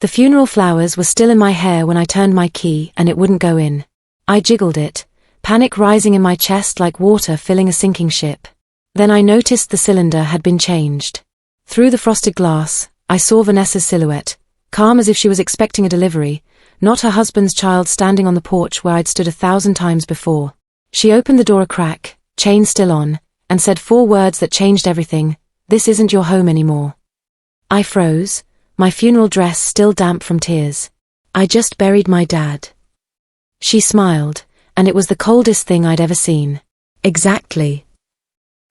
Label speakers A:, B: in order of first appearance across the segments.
A: The funeral flowers were still in my hair when I turned my key and it wouldn't go in. I jiggled it, panic rising in my chest like water filling a sinking ship. Then I noticed the cylinder had been changed. Through the frosted glass, I saw Vanessa's silhouette, calm as if she was expecting a delivery, not her husband's child standing on the porch where I'd stood 1,000 times before. She opened the door a crack, chain still on, and said 4 words that changed everything: "This isn't your home anymore." I froze, my funeral dress still damp from tears. "I just buried my dad." She smiled, and it was the coldest thing I'd ever seen. "Exactly."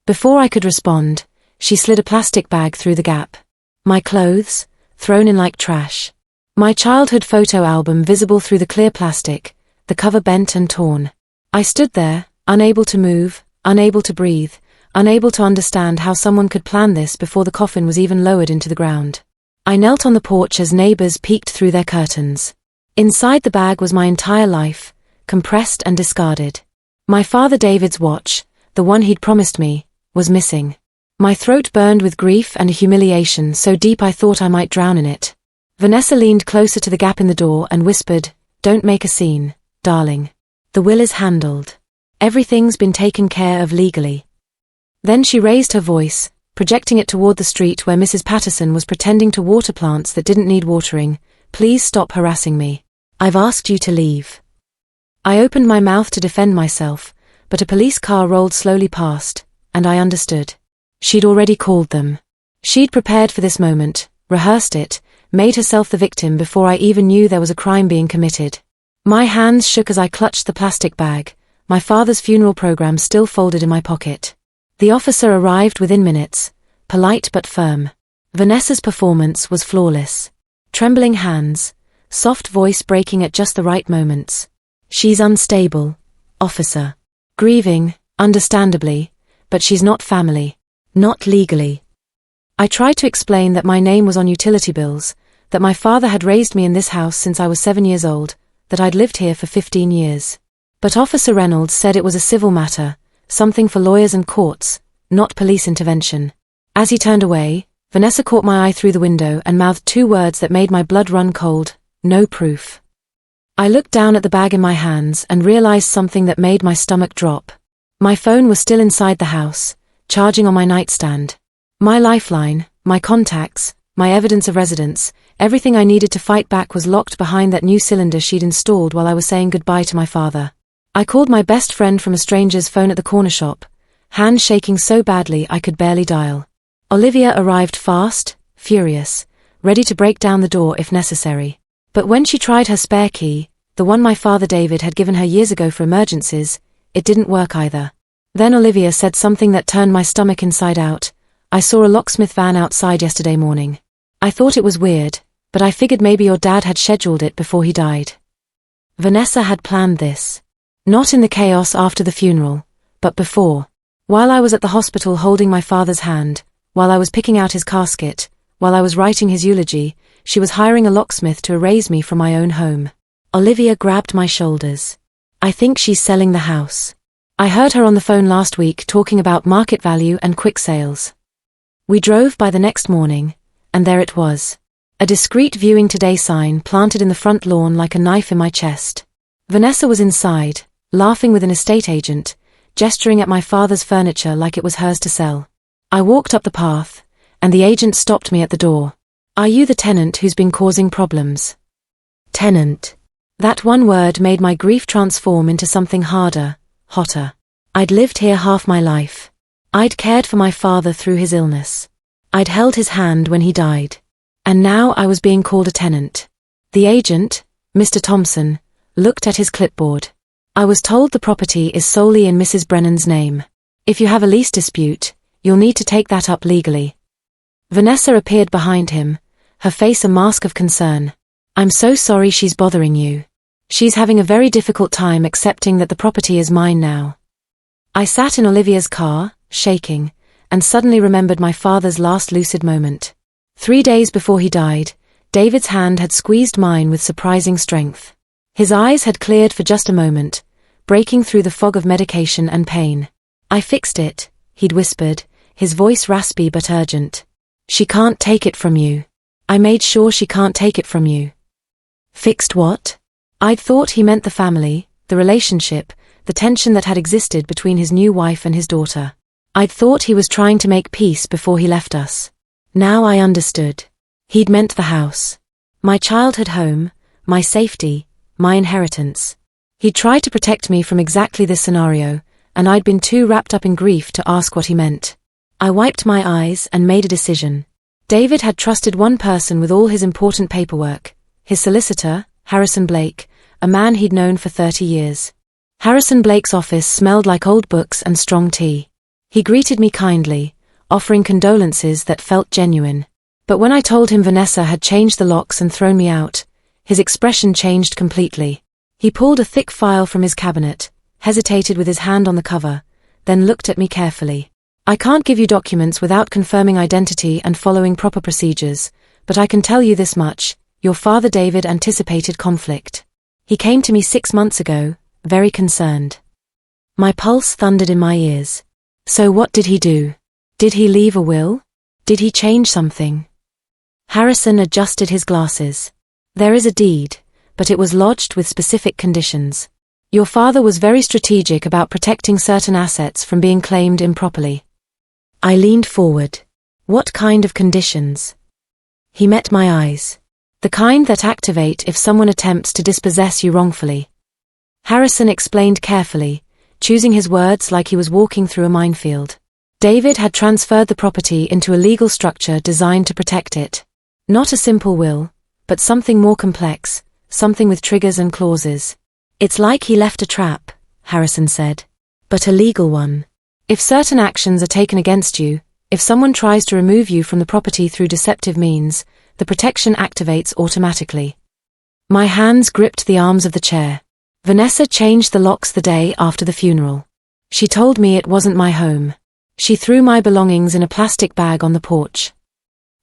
A: Before I could respond, she slid a plastic bag through the gap. My clothes, thrown in like trash. My childhood photo album visible through the clear plastic, the cover bent and torn. I stood there, unable to move, unable to breathe, unable to understand how someone could plan this before the coffin was even lowered into the ground. I knelt on the porch as neighbors peeked through their curtains. Inside the bag was my entire life, compressed and discarded. My father David's watch, the one he'd promised me, was missing. My throat burned with grief and humiliation so deep I thought I might drown in it. Vanessa leaned closer to the gap in the door and whispered, "Don't make a scene, darling. The will is handled. Everything's been taken care of legally." Then she raised her voice, projecting it toward the street where Mrs. Patterson was pretending to water plants that didn't need watering. "Please stop harassing me. I've asked you to leave." I opened my mouth to defend myself, but a police car rolled slowly past, and I understood. She'd already called them. She'd prepared for this moment, rehearsed it, made herself the victim before I even knew there was a crime being committed. My hands shook as I clutched the plastic bag, my father's funeral program still folded in my pocket. The officer arrived within minutes, polite but firm. Vanessa's performance was flawless. Trembling hands, soft voice breaking at just the right moments. "She's unstable, officer. Grieving, understandably, but she's not family. Not legally." I tried to explain that my name was on utility bills, that my father had raised me in this house since I was 7 years old, that I'd lived here for 15 years. But Officer Reynolds said it was a civil matter, something for lawyers and courts, not police intervention. As he turned away, Vanessa caught my eye through the window and mouthed 2 words that made my blood run cold: "No proof." I looked down at the bag in my hands and realized something that made my stomach drop. My phone was still inside the house, charging on my nightstand. My lifeline, my contacts, my evidence of residence, everything I needed to fight back was locked behind that new cylinder she'd installed while I was saying goodbye to my father. I called my best friend from a stranger's phone at the corner shop, hands shaking so badly I could barely dial. Olivia arrived fast, furious, ready to break down the door if necessary. But when she tried her spare key, the one my father David had given her years ago for emergencies, it didn't work either. Then Olivia said something that turned my stomach inside out. "I saw a locksmith van outside yesterday morning. I thought it was weird, but I figured maybe your dad had scheduled it before he died." Vanessa had planned this. Not in the chaos after the funeral, but before. While I was at the hospital holding my father's hand, while I was picking out his casket, while I was writing his eulogy, she was hiring a locksmith to erase me from my own home. Olivia grabbed my shoulders. "I think she's selling the house. I heard her on the phone last week talking about market value and quick sales." We drove by the next morning, and there it was. A discreet viewing today sign planted in the front lawn like a knife in my chest. Vanessa was inside, laughing with an estate agent, gesturing at my father's furniture like it was hers to sell. I walked up the path, and the agent stopped me at the door. "Are you the tenant who's been causing problems?" Tenant. That one word made my grief transform into something harder, hotter. I'd lived here half my life. I'd cared for my father through his illness. I'd held his hand when he died. And now I was being called a tenant. The agent, Mr. Thompson, looked at his clipboard. "I was told the property is solely in Mrs. Brennan's name. If you have a lease dispute, you'll need to take that up legally." Vanessa appeared behind him, her face a mask of concern. "I'm so sorry she's bothering you. She's having a very difficult time accepting that the property is mine now." I sat in Olivia's car, shaking, and suddenly remembered my father's last lucid moment. 3 days before he died, David's hand had squeezed mine with surprising strength. His eyes had cleared for just a moment, breaking through the fog of medication and pain. "I fixed it," he'd whispered, his voice raspy but urgent. "She can't take it from you. I made sure she can't take it from you. Fixed what? I'd thought he meant the family, the relationship, the tension that had existed between his new wife and his daughter. I'd thought he was trying to make peace before he left us. Now I understood. He'd meant the house. My childhood home, my safety, my inheritance. He'd tried to protect me from exactly this scenario, and I'd been too wrapped up in grief to ask what he meant. I wiped my eyes and made a decision. David had trusted one person with all his important paperwork, his solicitor, Harrison Blake, a man he'd known for 30 years. Harrison Blake's office smelled like old books and strong tea. He greeted me kindly, offering condolences that felt genuine. But when I told him Vanessa had changed the locks and thrown me out, his expression changed completely. He pulled a thick file from his cabinet, hesitated with his hand on the cover, then looked at me carefully. I can't give you documents without confirming identity and following proper procedures, but I can tell you this much: your father David anticipated conflict. He came to me 6 months ago, very concerned. My pulse thundered in my ears. So what did he do? Did he leave a will? Did he change something? Harrison adjusted his glasses. There is a deed, but it was lodged with specific conditions. Your father was very strategic about protecting certain assets from being claimed improperly. I leaned forward. What kind of conditions? He met my eyes. The kind that activate if someone attempts to dispossess you wrongfully. Harrison explained carefully, choosing his words like he was walking through a minefield. David had transferred the property into a legal structure designed to protect it. Not a simple will, but something more complex, something with triggers and clauses. It's like he left a trap, Harrison said. But a legal one. If certain actions are taken against you, if someone tries to remove you from the property through deceptive means, the protection activates automatically. My hands gripped the arms of the chair. Vanessa changed the locks the day after the funeral. She told me it wasn't my home. She threw my belongings in a plastic bag on the porch.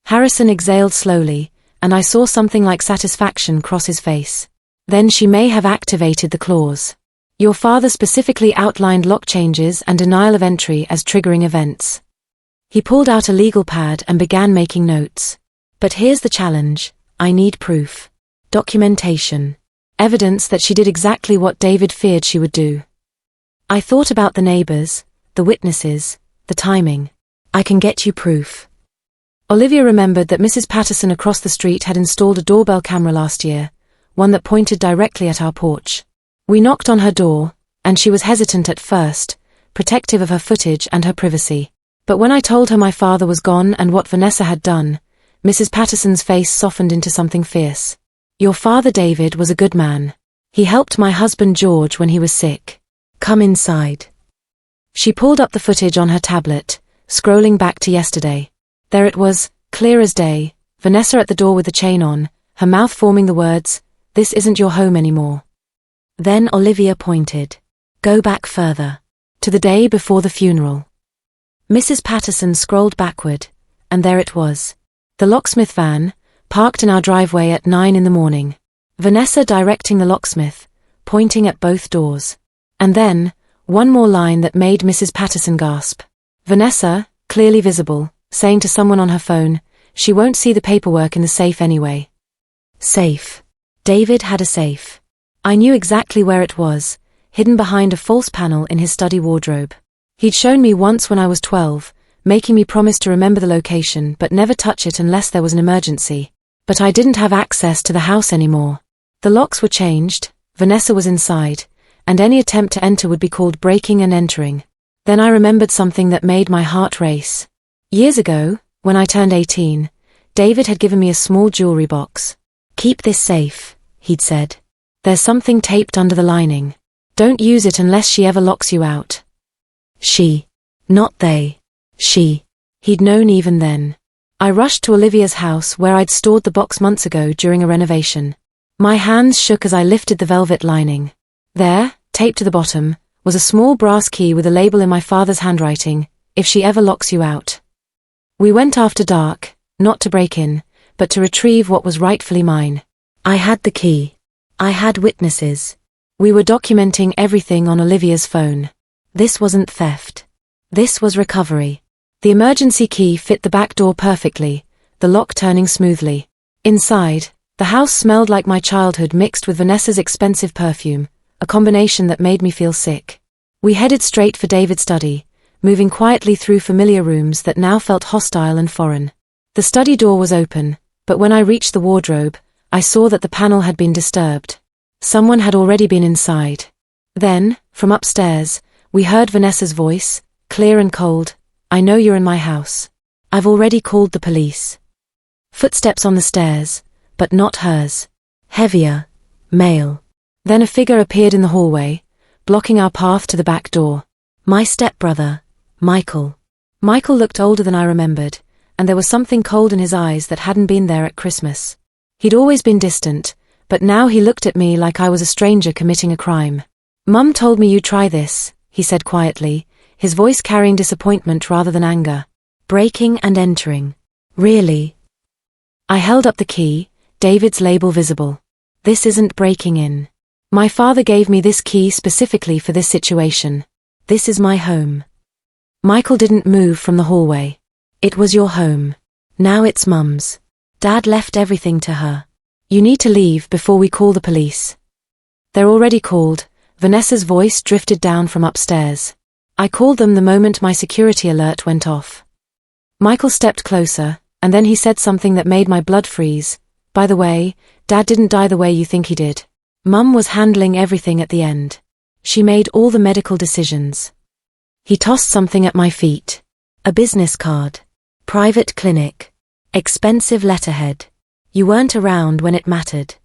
A: Harrison exhaled slowly, and I saw something like satisfaction cross his face. Then she may have activated the clause. Your father specifically outlined lock changes and denial of entry as triggering events. He pulled out a legal pad and began making notes. But here's the challenge: I need proof. Documentation. Evidence that she did exactly what David feared she would do. I thought about the neighbors, the witnesses, the timing. I can get you proof. Olivia remembered that Mrs. Patterson across the street had installed a doorbell camera last year, one that pointed directly at our porch. We knocked on her door, and she was hesitant at first, protective of her footage and her privacy. But when I told her my father was gone and what Vanessa had done, Mrs. Patterson's face softened into something fierce. Your father David was a good man. He helped my husband George when he was sick. Come inside. She pulled up the footage on her tablet, scrolling back to yesterday. There it was, clear as day, Vanessa at the door with the chain on, her mouth forming the words, "This isn't your home anymore." Then Olivia pointed. Go back further. To the day before the funeral. Mrs. Patterson scrolled backward, and there it was. The locksmith van, parked in our driveway at 9 in the morning. Vanessa directing the locksmith, pointing at both doors. And then, one more line that made Mrs. Patterson gasp. Vanessa, clearly visible, saying to someone on her phone, "She won't see the paperwork in the safe anyway." Safe. David had a safe. I knew exactly where it was, hidden behind a false panel in his study wardrobe. He'd shown me once when I was 12, making me promise to remember the location but never touch it unless there was an emergency. But I didn't have access to the house anymore. The locks were changed, Vanessa was inside, and any attempt to enter would be called breaking and entering. Then I remembered something that made my heart race. Years ago, when I turned 18, David had given me a small jewelry box. Keep this safe, he'd said. There's something taped under the lining. Don't use it unless she ever locks you out. She. Not they. She. He'd known even then. I rushed to Olivia's house where I'd stored the box months ago during a renovation. My hands shook as I lifted the velvet lining. There, taped to the bottom, was a small brass key with a label in my father's handwriting, "If she ever locks you out." We went after dark, not to break in, but to retrieve what was rightfully mine. I had the key. I had witnesses. We were documenting everything on Olivia's phone. This wasn't theft. This was recovery. The emergency key fit the back door perfectly, the lock turning smoothly. Inside, the house smelled like my childhood mixed with Vanessa's expensive perfume, a combination that made me feel sick. We headed straight for David's study, moving quietly through familiar rooms that now felt hostile and foreign. The study door was open, but when I reached the wardrobe, I saw that the panel had been disturbed. Someone had already been inside. Then, from upstairs, we heard Vanessa's voice, clear and cold. "I know you're in my house. I've already called the police." Footsteps on the stairs, but not hers. Heavier, male. Then a figure appeared in the hallway, blocking our path to the back door. My stepbrother, Michael. Michael looked older than I remembered, and there was something cold in his eyes that hadn't been there at Christmas. He'd always been distant, but now he looked at me like I was a stranger committing a crime. "Mum told me you'd try this," he said quietly, his voice carrying disappointment rather than anger. "Breaking and entering. Really?" I held up the key, David's label visible. "This isn't breaking in. My father gave me this key specifically for this situation. This is my home." Michael didn't move from the hallway. "It was your home. Now it's Mum's. Dad left everything to her. You need to leave before we call the police." "They're already called." Vanessa's voice drifted down from upstairs. "I called them the moment my security alert went off." Michael stepped closer, and then he said something that made my blood freeze. "By the way, Dad didn't die the way you think he did. Mum was handling everything at the end. She made all the medical decisions." He tossed something at my feet. A business card. "Private clinic. Expensive letterhead. You weren't around when it mattered."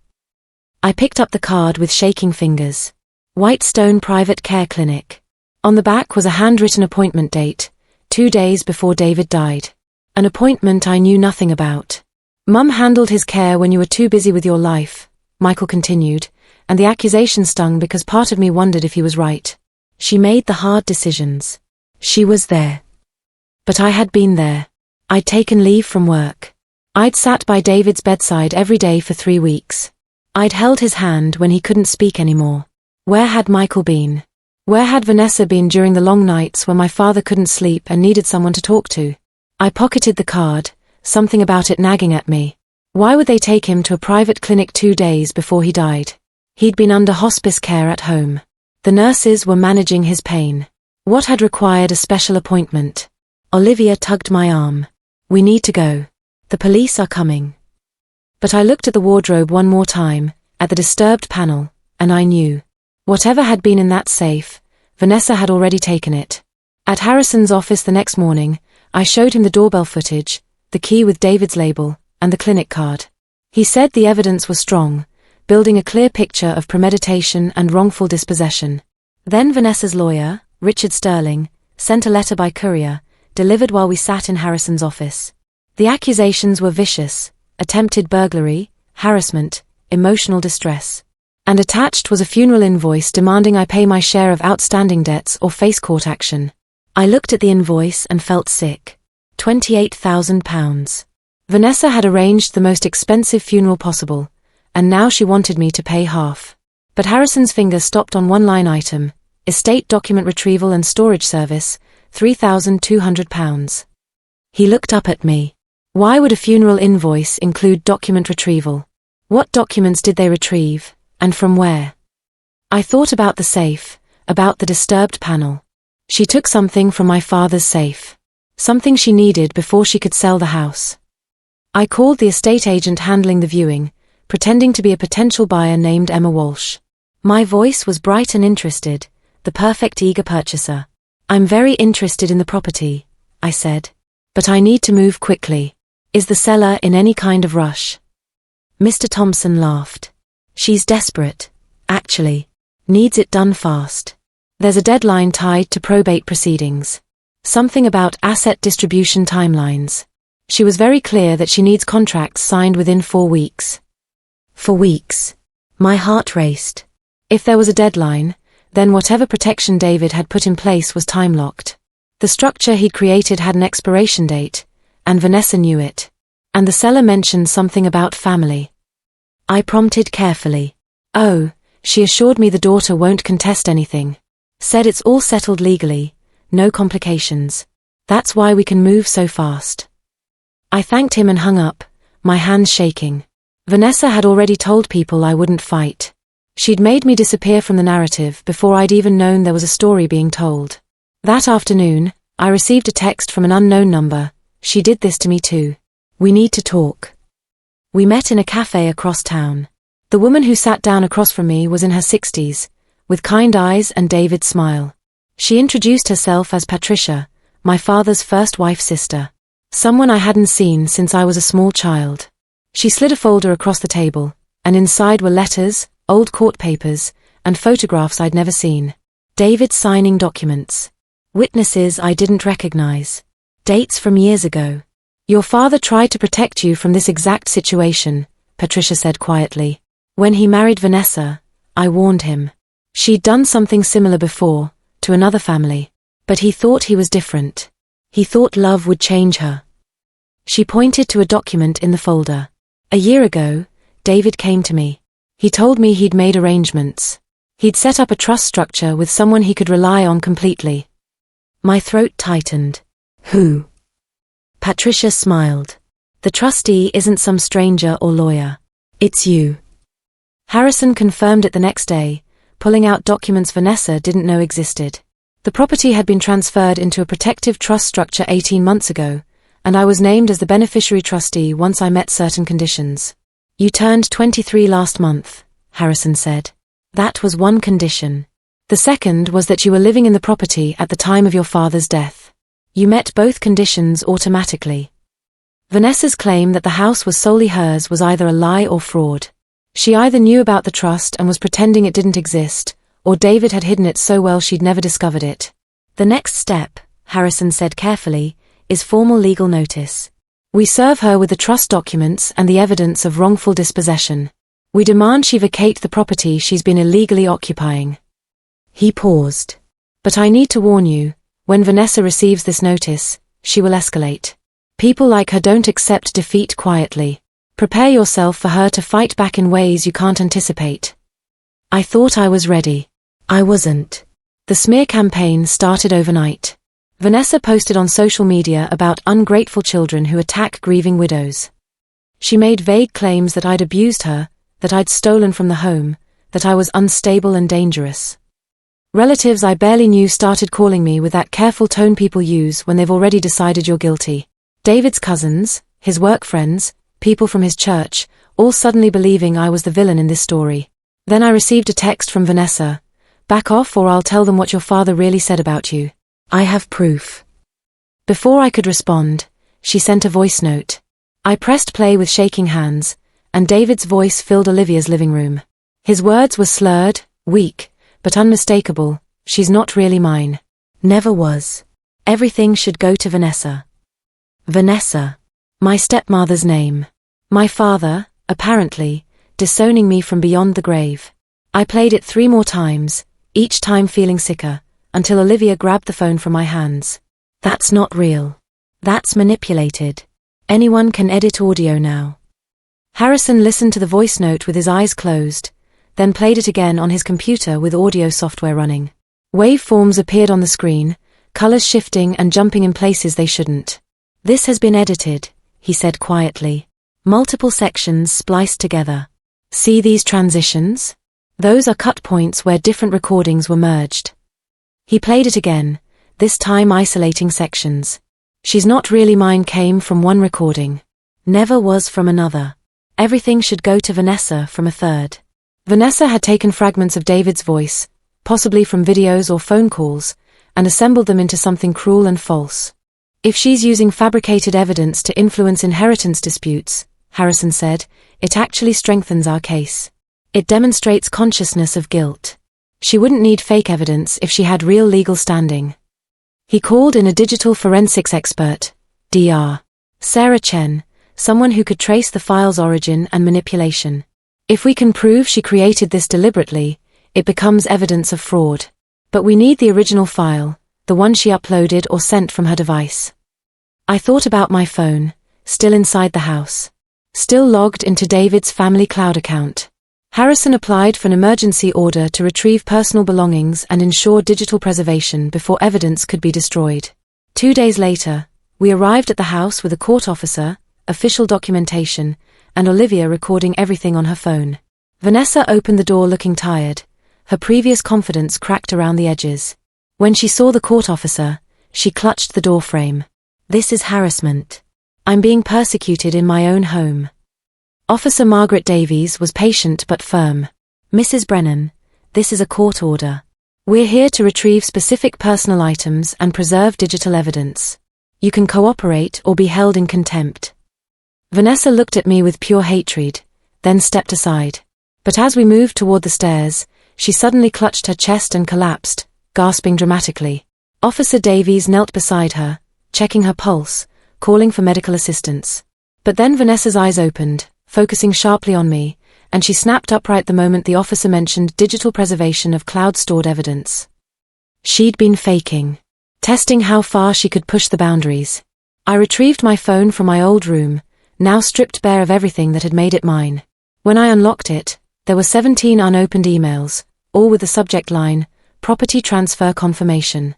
A: I picked up the card with shaking fingers. Whitestone Private Care Clinic. On the back was a handwritten appointment date, 2 days before David died. An appointment I knew nothing about. "Mum handled his care when you were too busy with your life," Michael continued, and the accusation stung because part of me wondered if he was right. "She made the hard decisions. She was there. But I had been there. I'd taken leave from work. I'd sat by David's bedside every day for 3 weeks. I'd held his hand when he couldn't speak anymore. Where had Michael been? Where had Vanessa been during the long nights when my father couldn't sleep and needed someone to talk to?" I pocketed the card, something about it nagging at me. Why would they take him to a private clinic 2 days before he died? He'd been under hospice care at home. The nurses were managing his pain. What had required a special appointment? Olivia tugged my arm. "We need to go. The police are coming." But I looked at the wardrobe one more time, at the disturbed panel, and I knew. Whatever had been in that safe, Vanessa had already taken it. At Harrison's office the next morning, I showed him the doorbell footage, the key with David's label, and the clinic card. He said the evidence was strong, building a clear picture of premeditation and wrongful dispossession. Then Vanessa's lawyer, Richard Sterling, sent a letter by courier, delivered while we sat in Harrison's office. The accusations were vicious: attempted burglary, harassment, emotional distress. And attached was a funeral invoice demanding I pay my share of outstanding debts or face court action. I looked at the invoice and felt sick. £28,000. Vanessa had arranged the most expensive funeral possible, and now she wanted me to pay half. But Harrison's finger stopped on one line item: estate document retrieval and storage service, £3,200. He looked up at me. Why would a funeral invoice include document retrieval? What documents did they retrieve, and from where? I thought about the safe, about the disturbed panel. She took something from my father's safe. Something she needed before she could sell the house. I called the estate agent handling the viewing, pretending to be a potential buyer named Emma Walsh. My voice was bright and interested, the perfect eager purchaser. "I'm very interested in the property," I said. "But I need to move quickly. Is the seller in any kind of rush?" Mr. Thompson laughed. "She's desperate, actually. Needs it done fast. There's a deadline tied to probate proceedings. Something about asset distribution timelines. She was very clear that she needs contracts signed within 4 weeks. 4 weeks. My heart raced. If there was a deadline, then whatever protection David had put in place was time-locked. The structure he'd created had an expiration date, and Vanessa knew it. And the seller mentioned something about family. I prompted carefully. "Oh," she assured me, "the daughter won't contest anything. Said it's all settled legally, no complications. That's why we can move so fast." I thanked him and hung up, my hands shaking. Vanessa had already told people I wouldn't fight. She'd made me disappear from the narrative before I'd even known there was a story being told. That afternoon, I received a text from an unknown number. She did this to me too. We need to talk. We met in a cafe across town. The woman who sat down across from me was in her 60s, with kind eyes and David's smile. She introduced herself as Patricia, my father's first wife's sister. Someone I hadn't seen since I was a small child. She slid a folder across the table, and inside were letters, old court papers, and photographs I'd never seen. David signing documents. Witnesses I didn't recognize. Dates from years ago. Your father tried to protect you from this exact situation, Patricia said quietly. When he married Vanessa, I warned him. She'd done something similar before, to another family. But he thought he was different. He thought love would change her. She pointed to a document in the folder. A year ago, David came to me. He told me he'd made arrangements. He'd set up a trust structure with someone he could rely on completely. My throat tightened. Who? Patricia smiled. The trustee isn't some stranger or lawyer. It's you. Harrison confirmed it the next day, pulling out documents Vanessa didn't know existed. The property had been transferred into a protective trust structure 18 months ago, and I was named as the beneficiary trustee once I met certain conditions. You turned 23 last month, Harrison said. That was one condition. The second was that you were living in the property at the time of your father's death. You met both conditions automatically. Vanessa's claim that the house was solely hers was either a lie or fraud. She either knew about the trust and was pretending it didn't exist, or David had hidden it so well she'd never discovered it. The next step, Harrison said carefully, is formal legal notice. We serve her with the trust documents and the evidence of wrongful dispossession. We demand she vacate the property she's been illegally occupying. He paused. But I need to warn you, when Vanessa receives this notice, she will escalate. People like her don't accept defeat quietly. Prepare yourself for her to fight back in ways you can't anticipate. I thought I was ready. I wasn't. The smear campaign started overnight. Vanessa posted on social media about ungrateful children who attack grieving widows. She made vague claims that I'd abused her, that I'd stolen from the home, that I was unstable and dangerous. Relatives I barely knew started calling me with that careful tone people use when they've already decided you're guilty. David's cousins, his work friends, people from his church, all suddenly believing I was the villain in this story. Then I received a text from Vanessa. Back off or I'll tell them what your father really said about you. I have proof. Before I could respond, she sent a voice note. I pressed play with shaking hands, and David's voice filled Olivia's living room. His words were slurred, weak, but unmistakable. She's not really mine. Never was. Everything should go to Vanessa. Vanessa. My stepmother's name. My father, apparently, disowning me from beyond the grave. I played it 3 more times, each time feeling sicker, until Olivia grabbed the phone from my hands. That's not real. That's manipulated. Anyone can edit audio now. Harrison listened to the voice note with his eyes closed, then played it again on his computer with audio software running. Waveforms appeared on the screen, colors shifting and jumping in places they shouldn't. This has been edited, he said quietly. Multiple sections spliced together. See these transitions? Those are cut points where different recordings were merged. He played it again, this time isolating sections. She's not really mine came from one recording. Never was from another. Everything should go to Vanessa from a third. Vanessa had taken fragments of David's voice, possibly from videos or phone calls, and assembled them into something cruel and false. If she's using fabricated evidence to influence inheritance disputes, Harrison said, it actually strengthens our case. It demonstrates consciousness of guilt. She wouldn't need fake evidence if she had real legal standing. He called in a digital forensics expert, Dr. Sarah Chen, someone who could trace the file's origin and manipulation. If we can prove she created this deliberately, it becomes evidence of fraud. But we need the original file, the one she uploaded or sent from her device. I thought about my phone, still inside the house. Still logged into David's family cloud account. Harrison applied for an emergency order to retrieve personal belongings and ensure digital preservation before evidence could be destroyed. 2 days later, we arrived at the house with a court officer, official documentation, and Olivia recording everything on her phone. Vanessa opened the door looking tired. Her previous confidence cracked around the edges. When she saw the court officer, she clutched the door frame. This is harassment. I'm being persecuted in my own home. Officer Margaret Davies was patient but firm. Mrs. Brennan, this is a court order. We're here to retrieve specific personal items and preserve digital evidence. You can cooperate or be held in contempt. Vanessa looked at me with pure hatred, then stepped aside. But as we moved toward the stairs, she suddenly clutched her chest and collapsed, gasping dramatically. Officer Davies knelt beside her, checking her pulse, calling for medical assistance. But then Vanessa's eyes opened, focusing sharply on me, and she snapped upright the moment the officer mentioned digital preservation of cloud-stored evidence. She'd been faking, testing how far she could push the boundaries. I retrieved my phone from my old room, now stripped bare of everything that had made it mine. When I unlocked it, there were 17 unopened emails, all with the subject line, Property Transfer Confirmation.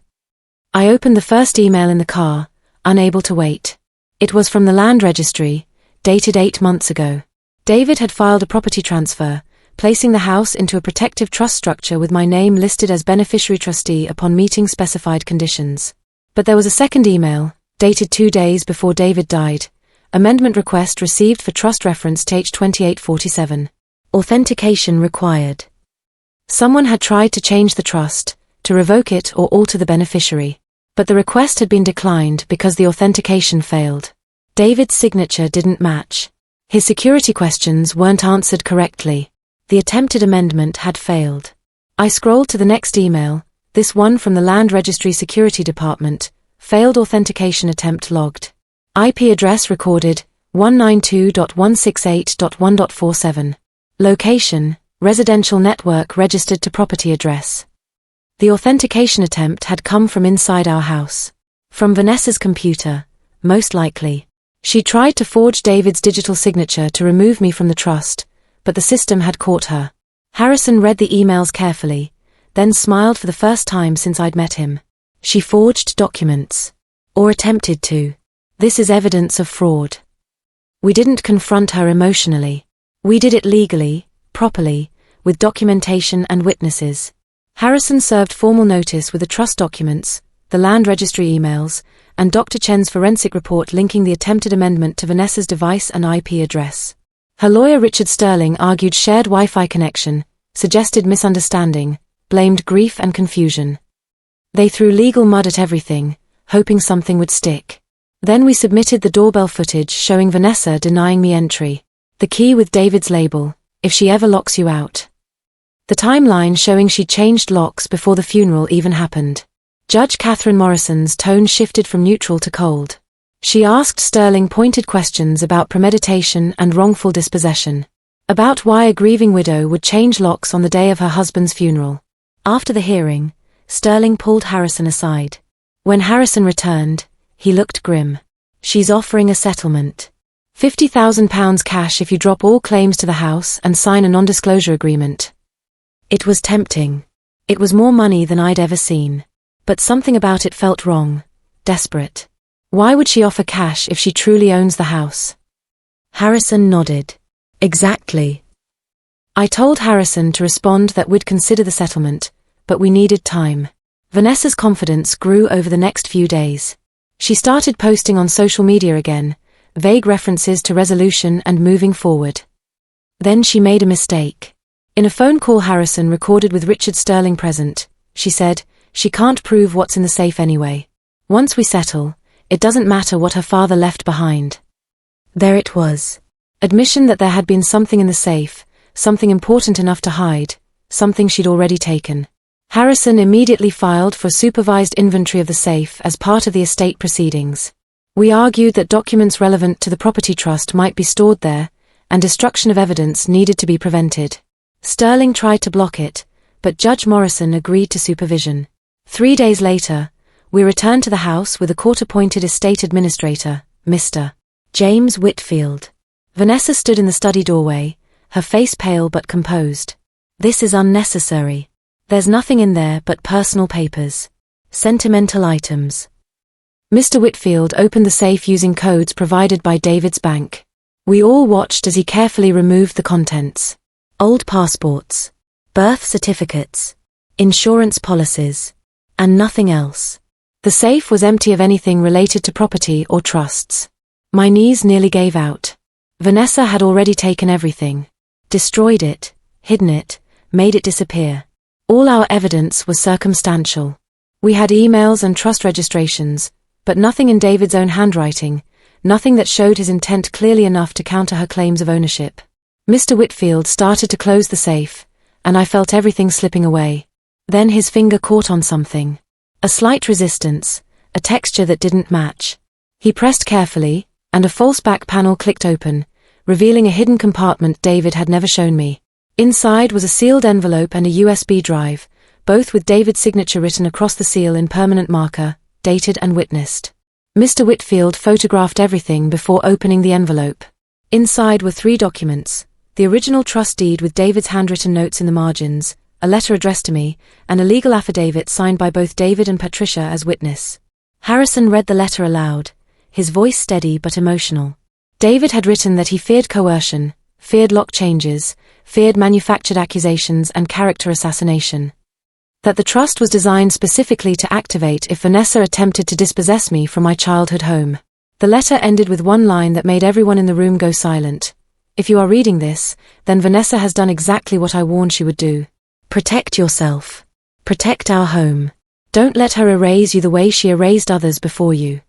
A: I opened the first email in the car, unable to wait. It was from the land registry, dated 8 months ago. David had filed a property transfer, placing the house into a protective trust structure with my name listed as beneficiary trustee upon meeting specified conditions. But there was a second email, dated 2 days before David died, amendment request received for trust reference TH2847. Authentication required. Someone had tried to change the trust, to revoke it or alter the beneficiary. But the request had been declined because the authentication failed. David's signature didn't match. His security questions weren't answered correctly. The attempted amendment had failed. I scrolled to the next email, this one from the Land Registry Security Department, failed authentication attempt logged. IP address recorded, 192.168.1.47. Location, residential network registered to property address. The authentication attempt had come from inside our house. From Vanessa's computer, most likely. She tried to forge David's digital signature to remove me from the trust, but the system had caught her. Harrison read the emails carefully, then smiled for the first time since I'd met him. She forged documents. Or attempted to. This is evidence of fraud. We didn't confront her emotionally. We did it legally, properly, with documentation and witnesses. Harrison served formal notice with the trust documents, the land registry emails, and Dr. Chen's forensic report linking the attempted amendment to Vanessa's device and IP address. Her lawyer Richard Sterling argued shared Wi-Fi connection, suggested misunderstanding, blamed grief and confusion. They threw legal mud at everything, hoping something would stick. Then we submitted the doorbell footage showing Vanessa denying me entry. The key with David's label, if she ever locks you out. The timeline showing she changed locks before the funeral even happened. Judge Catherine Morrison's tone shifted from neutral to cold. She asked Sterling pointed questions about premeditation and wrongful dispossession. About why a grieving widow would change locks on the day of her husband's funeral. After the hearing, Sterling pulled Harrison aside. When Harrison returned, he looked grim. She's offering a settlement. £50,000 cash if you drop all claims to the house and sign a non-disclosure agreement. It was tempting. It was more money than I'd ever seen. But something about it felt wrong, desperate. Why would she offer cash if she truly owns the house? Harrison nodded. Exactly. I told Harrison to respond that we'd consider the settlement, but we needed time. Vanessa's confidence grew over the next few days. She started posting on social media again, vague references to resolution and moving forward. Then she made a mistake. In a phone call Harrison recorded with Richard Sterling present, she said, she can't prove what's in the safe anyway. Once we settle, it doesn't matter what her father left behind. There it was. Admission that there had been something in the safe, something important enough to hide, something she'd already taken. Harrison immediately filed for supervised inventory of the safe as part of the estate proceedings. We argued that documents relevant to the property trust might be stored there, and destruction of evidence needed to be prevented. Sterling tried to block it, but Judge Morrison agreed to supervision. 3 days later, we returned to the house with a court-appointed estate administrator, Mr. James Whitfield. Vanessa stood in the study doorway, her face pale but composed. This is unnecessary. There's nothing in there but personal papers. Sentimental items. Mr. Whitfield opened the safe using codes provided by David's bank. We all watched as he carefully removed the contents. Old passports, birth certificates, insurance policies, and nothing else. The safe was empty of anything related to property or trusts. My knees nearly gave out. Vanessa had already taken everything. Destroyed it, hidden it, made it disappear. All our evidence was circumstantial. We had emails and trust registrations, but nothing in David's own handwriting, nothing that showed his intent clearly enough to counter her claims of ownership. Mr. Whitfield started to close the safe, and I felt everything slipping away. Then his finger caught on something. A slight resistance, a texture that didn't match. He pressed carefully, and a false back panel clicked open, revealing a hidden compartment David had never shown me. Inside was a sealed envelope and a USB drive, both with David's signature written across the seal in permanent marker, dated and witnessed. Mr. Whitfield photographed everything before opening the envelope. Inside were 3 documents: the original trust deed with David's handwritten notes in the margins, a letter addressed to me, and a legal affidavit signed by both David and Patricia as witness. Harrison read the letter aloud, his voice steady but emotional. David had written that he feared coercion, feared lock changes, feared manufactured accusations and character assassination. That the trust was designed specifically to activate if Vanessa attempted to dispossess me from my childhood home. The letter ended with one line that made everyone in the room go silent. If you are reading this, then Vanessa has done exactly what I warned she would do. Protect yourself. Protect our home. Don't let her erase you the way she erased others before you.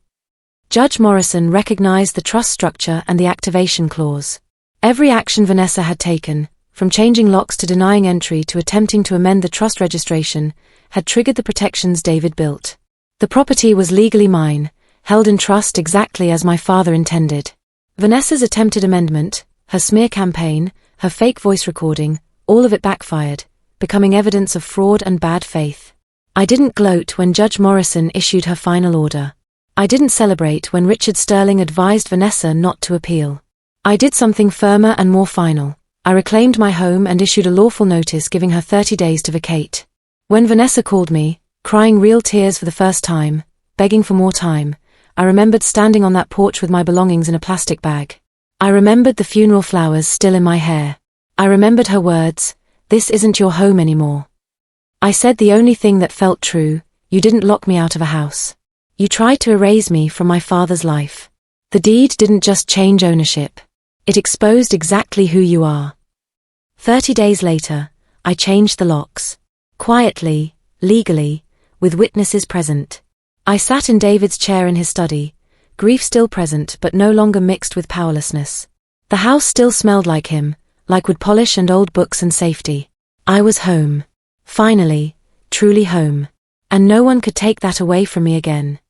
A: Judge Morrison recognized the trust structure and the activation clause. Every action Vanessa had taken, from changing locks to denying entry to attempting to amend the trust registration, had triggered the protections David built. The property was legally mine, held in trust exactly as my father intended. Vanessa's attempted amendment, her smear campaign, her fake voice recording, all of it backfired, becoming evidence of fraud and bad faith. I didn't gloat when Judge Morrison issued her final order. I didn't celebrate when Richard Sterling advised Vanessa not to appeal. I did something firmer and more final. I reclaimed my home and issued a lawful notice giving her 30 days to vacate. When Vanessa called me, crying real tears for the first time, begging for more time, I remembered standing on that porch with my belongings in a plastic bag. I remembered the funeral flowers still in my hair. I remembered her words, "This isn't your home anymore." I said the only thing that felt true: you didn't lock me out of a house. You tried to erase me from my father's life. The deed didn't just change ownership. It exposed exactly who you are. 30 days later, I changed the locks. Quietly, legally, with witnesses present. I sat in David's chair in his study, grief still present but no longer mixed with powerlessness. The house still smelled like him, like wood polish and old books and safety. I was home. Finally, truly home. And no one could take that away from me again.